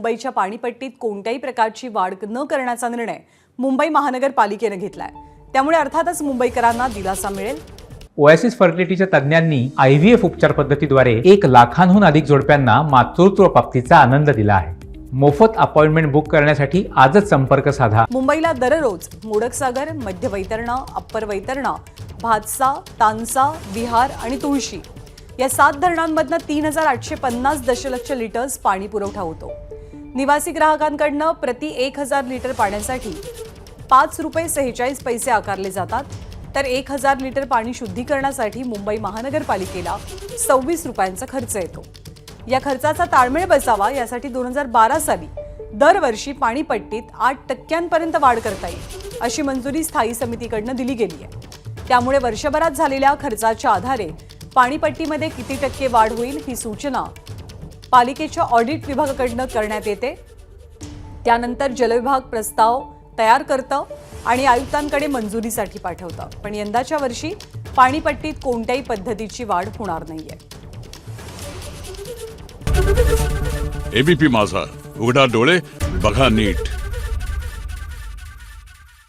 मुंबईच्या पाणीपट्टीत कोणत्याही प्रकारची वाढ न करण्याचा निर्णय मुंबई महानगरपालिकेने घेतलाय। त्यामुळे अर्थातच मुंबईकरांना दिलासा मिळेल। ओएसिस फर्टिलिटीच्या तज्ञांनी आयव्हीएफ उपचार पद्धतीद्वारे 1 लाखांहून अधिक जोडप्यांना मातृत्व प्राप्तीचा आनंद दिला आहे। मोफत अपॉइंटमेंट बुक करण्यासाठी आजच संपर्क साधा। मुंबईला दररोज मोडकसागर, मध्य वैतरणा, अप्पर वैतरणा, भातसा, तानसा, विहार आणि तुळशी या 7 धरणांमधनं 3850 दशलक्ष लिटर्स पाणी पुरवठा होतो। निवासी ग्राहकांकडनं प्रति 1000 लिटर पाण्यासाठी ₹5.46 आकारले जातात, तर 1000 लिटर पाणी शुद्धीकरणासाठी मुंबई महानगरपालिकेला ₹26 खर्च येतो। या खर्चाचा ताळमेळ बसावा यासाठी 2012 साली दरवर्षी पाणीपट्टीत 8% वाढ करता येईल अशी मंजुरी स्थायी समितीकडनं दिली गेली आहे। त्यामुळे वर्षभरात झालेल्या खर्चाच्या आधारे पाणीपट्टीमध्ये किती टक्के वाढ होईल ही सूचना पालिकेच्या ऑडिट विभागाकडनं करण्यात येते। त्यानंतर जलविभाग प्रस्ताव तयार करतं आणि आयुक्तांकडे मंजुरीसाठी पाठवतं। पण यंदाच्या वर्षी पाणीपट्टीत कोणत्याही पद्धतीची वाढ होणार नाहीये। एबीपी माझा, उघडा डोळे बघा नीट।